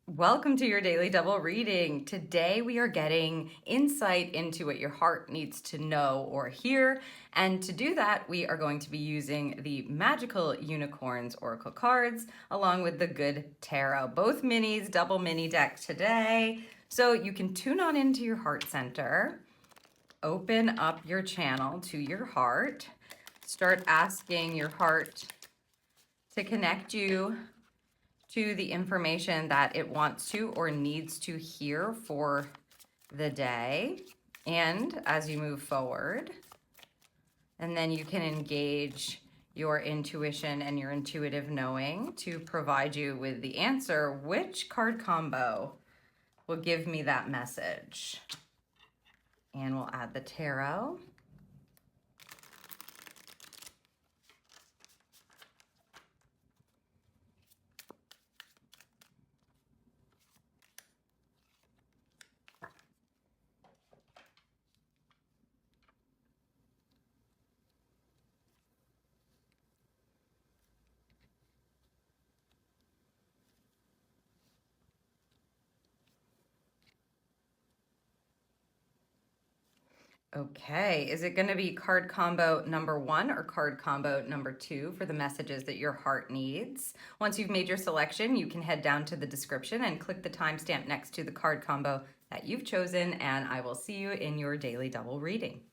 Welcome to your daily double reading. Today we are getting insight into what your heart needs to know or hear. And to do that, we are going to be using the Magical Unicorns Oracle cards along with the Good Tarot. Both minis, double mini deck today. So you can tune on into your heart center, open up your channel to your heart, start asking your heart to connect you to the information that it wants to or needs to hear for the day and as you move forward. And then you can engage your intuition and your intuitive knowing to provide you with the answer. Which card combo will give me that message? And we'll add the tarot. Okay, is it going to be card combo number 1 or card combo number 2 for the messages that your heart needs? Once you've made your selection, you can head down to the description and click the timestamp next to the card combo that you've chosen, and I will see you in your daily double reading.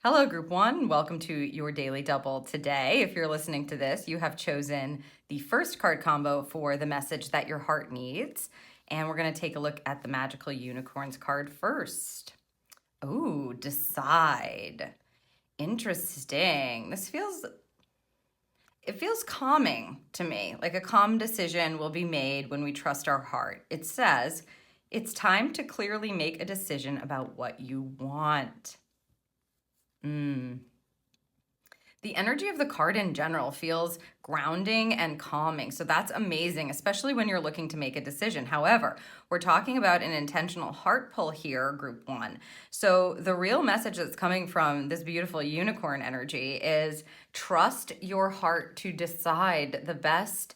Hello, Group 1. Welcome to your Daily Double. Today, if you're listening to this, you have chosen the first card combo for the message that your heart needs. And we're going to take a look at the Magical Unicorns card first. Ooh, decide. Interesting. It feels calming to me, like a calm decision will be made when we trust our heart. It says, it's time to clearly make a decision about what you want. The energy of the card in general feels grounding and calming. So that's amazing, especially when you're looking to make a decision. However, we're talking about an intentional heart pull here, Group 1. So the real message that's coming from this beautiful unicorn energy is trust your heart to decide the best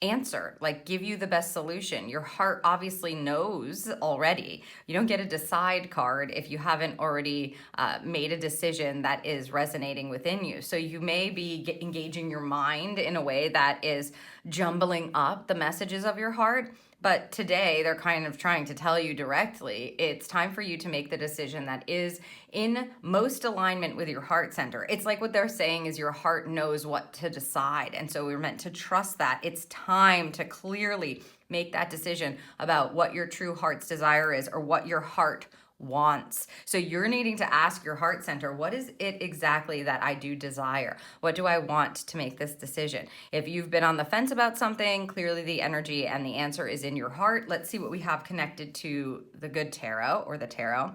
answer, like give you the best solution. Your heart obviously knows already. You don't get a decide card if you haven't already made a decision that is resonating within you. So you may be engaging your mind in a way that is jumbling up the messages of your heart. But today they're kind of trying to tell you directly, it's time for you to make the decision that is in most alignment with your heart center. It's like what they're saying is your heart knows what to decide. And so we're meant to trust that. It's time to clearly make that decision about what your true heart's desire is or what your heart wants. So you're needing to ask your heart center, what is it exactly that I do desire? What do I want to make this decision? If you've been on the fence about something, clearly the energy and the answer is in your heart. Let's see what we have connected to the Good Tarot or the Tarot.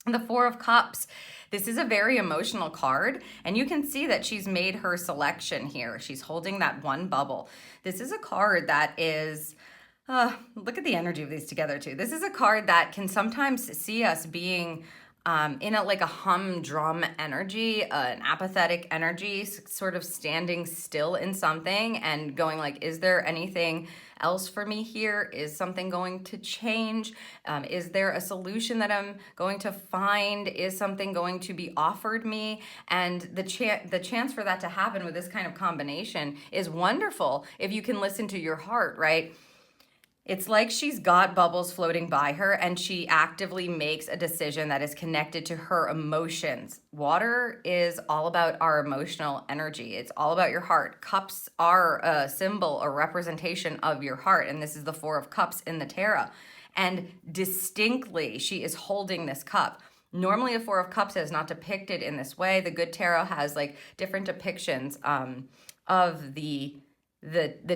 The Four of Cups. This is a very emotional card, and you can see that she's made her selection here. She's holding that one bubble. This is a card that is look at the energy of these together too. This is a card that can sometimes see us being in a humdrum energy, an apathetic energy, sort of standing still in something and going like, is there anything else for me here? Is something going to change? Is there a solution that I'm going to find? Is something going to be offered me? And the chance for that to happen with this kind of combination is wonderful if you can listen to your heart, right? It's like she's got bubbles floating by her and she actively makes a decision that is connected to her emotions. Water is all about our emotional energy. It's all about your heart. Cups are a symbol, a representation of your heart. And this is the Four of Cups in the tarot. And distinctly, she is holding this cup. Normally, a Four of Cups is not depicted in this way. The Good Tarot has different depictions of the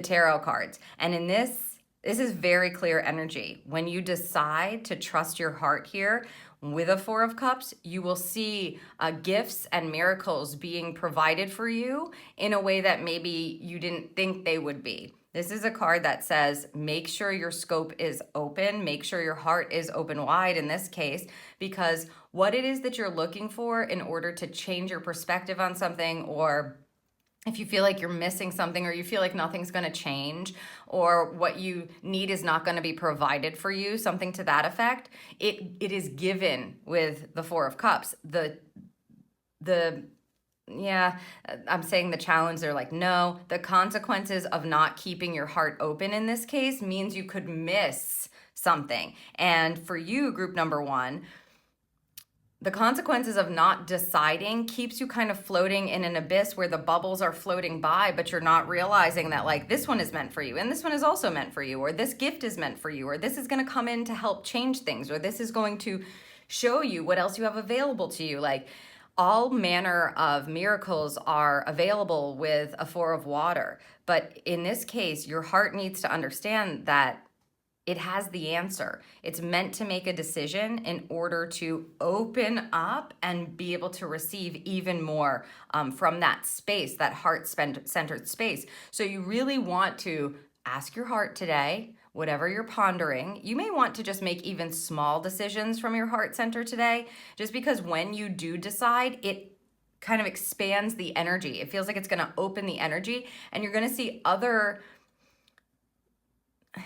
tarot cards. And in this is very clear energy. When you decide to trust your heart here with a Four of Cups, you will see gifts and miracles being provided for you in a way that maybe you didn't think they would be. This is a card that says, make sure your scope is open, make sure your heart is open wide in this case, because what it is that you're looking for in order to change your perspective on something, or if you feel like you're missing something, or you feel like nothing's going to change, or what you need is not going to be provided for you, something to that effect, it is given with the Four of Cups. Yeah, I'm saying the challenge, they're like, no, the consequences of not keeping your heart open in this case means you could miss something. And for you, group number one, the consequences of not deciding keeps you kind of floating in an abyss where the bubbles are floating by, but you're not realizing that, like, this one is meant for you, and this one is also meant for you, or this gift is meant for you, or this is going to come in to help change things, or this is going to show you what else you have available to you. Like, all manner of miracles are available with a Four of Water. But in this case, your heart needs to understand that it has the answer. It's meant to make a decision in order to open up and be able to receive even more from that space, that heart-centered space. So you really want to ask your heart today, whatever you're pondering. You may want to just make even small decisions from your heart center today, just because when you do decide, it kind of expands the energy. It feels like it's going to open the energy, and you're going to see other,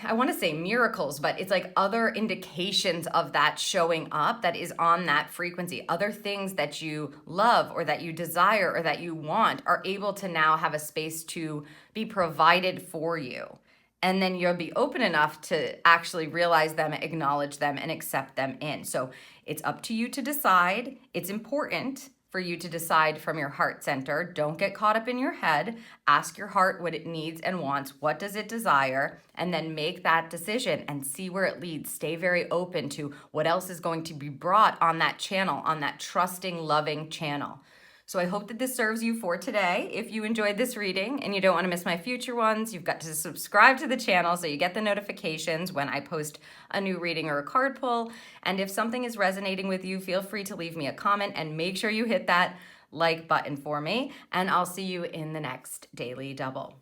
I want to say miracles, but it's like other indications of that showing up that is on that frequency. Other things that you love or that you desire or that you want are able to now have a space to be provided for you. And then you'll be open enough to actually realize them, acknowledge them, and accept them in. So it's up to you to decide. It's important for you to decide from your heart center. Don't get caught up in your head. Ask your heart what it needs and wants. What does it desire? And then make that decision and see where it leads. Stay very open to what else is going to be brought on that channel, on that trusting, loving channel. So I hope that this serves you for today. If you enjoyed this reading and you don't want to miss my future ones, you've got to subscribe to the channel so you get the notifications when I post a new reading or a card pull. And if something is resonating with you, feel free to leave me a comment and make sure you hit that like button for me. And I'll see you in the next Daily Double.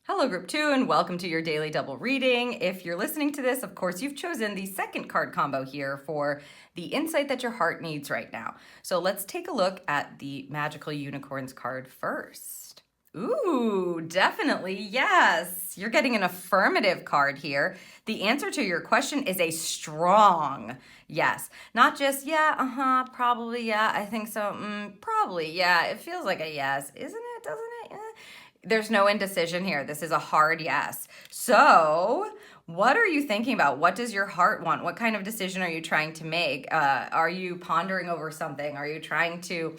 Hello, Group 2, and welcome to your Daily Double reading. If you're listening to this, of course, you've chosen the second card combo here for the insight that your heart needs right now. So let's take a look at the Magical Unicorns card first. Ooh, definitely, yes. You're getting an affirmative card here. The answer to your question is a strong yes. Not just, yeah, probably, yeah, I think so, probably, yeah. It feels like a yes, isn't it, doesn't it? There's no indecision here. This is a hard yes. So what are you thinking about? What does your heart want? What kind of decision are you trying to make? Are you pondering over something? Are you trying to,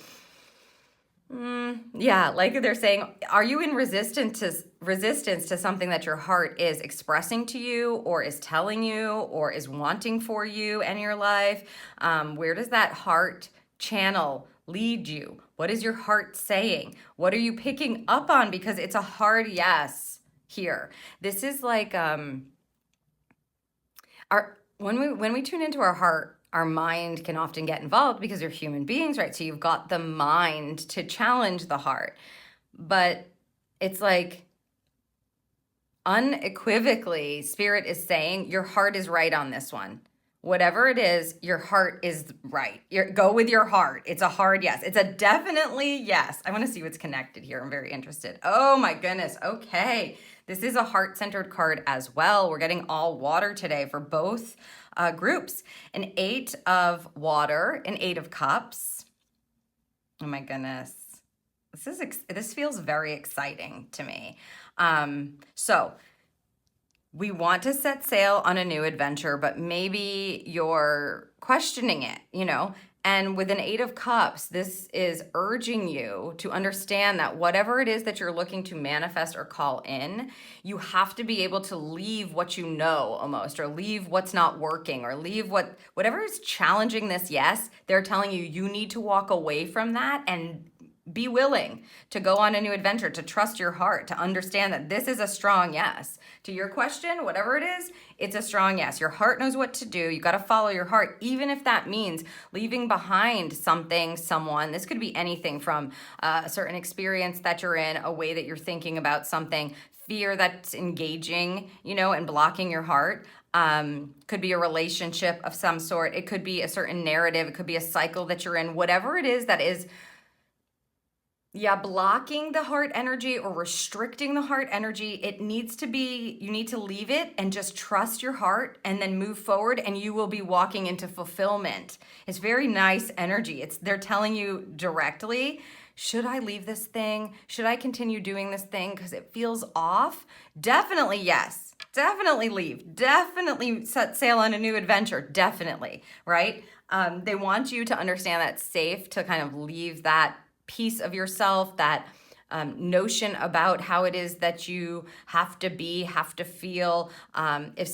like they're saying, are you in resistance to something that your heart is expressing to you, or is telling you, or is wanting for you in your life? Where does that heart channel lead you? What is your heart saying? What are you picking up on? Because it's a hard yes here. This is like when we tune into our heart, our mind can often get involved because we're human beings, right? So you've got the mind to challenge the heart. But it's like unequivocally, Spirit is saying your heart is right on this one. Whatever it is, your heart is right. Go with your heart. It's a hard yes. It's a definitely yes. I want to see what's connected here. I'm very interested. Oh my goodness. Okay. This is a heart-centered card as well. We're getting all water today for both groups. An 8 of water, an 8 of cups. Oh my goodness. This feels very exciting to me. So we want to set sail on a new adventure, but maybe you're questioning it, And with an 8 of cups, this is urging you to understand that whatever it is that you're looking to manifest or call in, you have to be able to leave what you know almost, or leave what's not working, or leave whatever is challenging this yes, they're telling you need to walk away from that and be willing to go on a new adventure, to trust your heart, to understand that this is a strong yes. To your question, whatever it is, it's a strong yes. Your heart knows what to do. You got to follow your heart, even if that means leaving behind something, someone. This could be anything from a certain experience that you're in, a way that you're thinking about something, fear that's engaging, and blocking your heart. Could be a relationship of some sort. It could be a certain narrative. It could be a cycle that you're in. Whatever it is that is blocking the heart energy or restricting the heart energy, it needs to be, you need to leave it and just trust your heart and then move forward, and you will be walking into fulfillment. It's very nice energy. They're telling you directly, should I leave this thing? Should I continue doing this thing because it feels off? Definitely yes. Definitely leave. Definitely set sail on a new adventure. Definitely, right? They want you to understand that it's safe to kind of leave that piece of yourself, that notion about how it is that you have to be, have to feel. If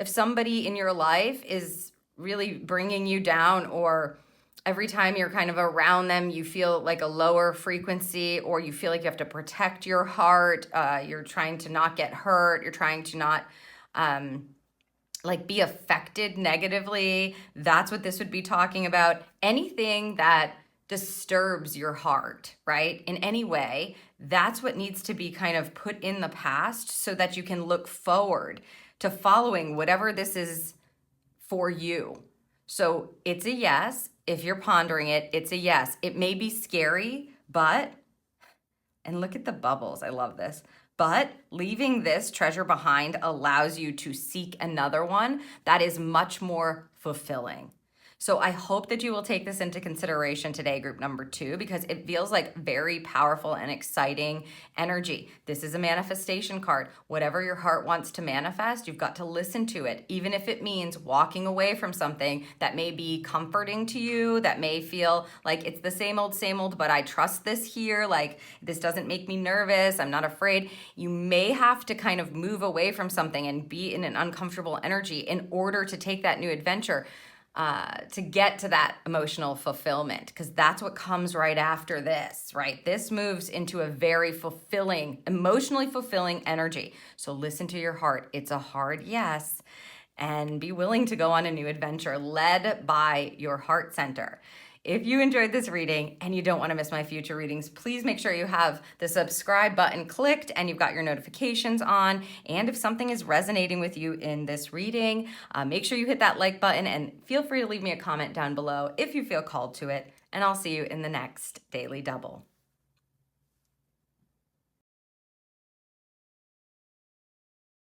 somebody in your life is really bringing you down, or every time you're kind of around them, you feel like a lower frequency, or you feel like you have to protect your heart, you're trying to not get hurt, you're trying to not be affected negatively, that's what this would be talking about. Anything that disturbs your heart, right? In any way, that's what needs to be kind of put in the past so that you can look forward to following whatever this is for you. So it's a yes. If you're pondering it, it's a yes. It may be scary, and look at the bubbles. I love this. But leaving this treasure behind allows you to seek another one that is much more fulfilling. So I hope that you will take this into consideration today, group number 2, because it feels like very powerful and exciting energy. This is a manifestation card. Whatever your heart wants to manifest, you've got to listen to it, even if it means walking away from something that may be comforting to you, that may feel like it's the same old, but I trust this here. Like, this doesn't make me nervous. I'm not afraid. You may have to kind of move away from something and be in an uncomfortable energy in order to take that new adventure. To get to that emotional fulfillment, because that's what comes right after this, right? This moves into a very fulfilling, emotionally fulfilling energy. So listen to your heart. It's a hard yes, and be willing to go on a new adventure led by your heart center. If you enjoyed this reading and you don't want to miss my future readings, please make sure you have the subscribe button clicked and you've got your notifications on. And if something is resonating with you in this reading, make sure you hit that like button and feel free to leave me a comment down below if you feel called to it. And I'll see you in the next Daily Double.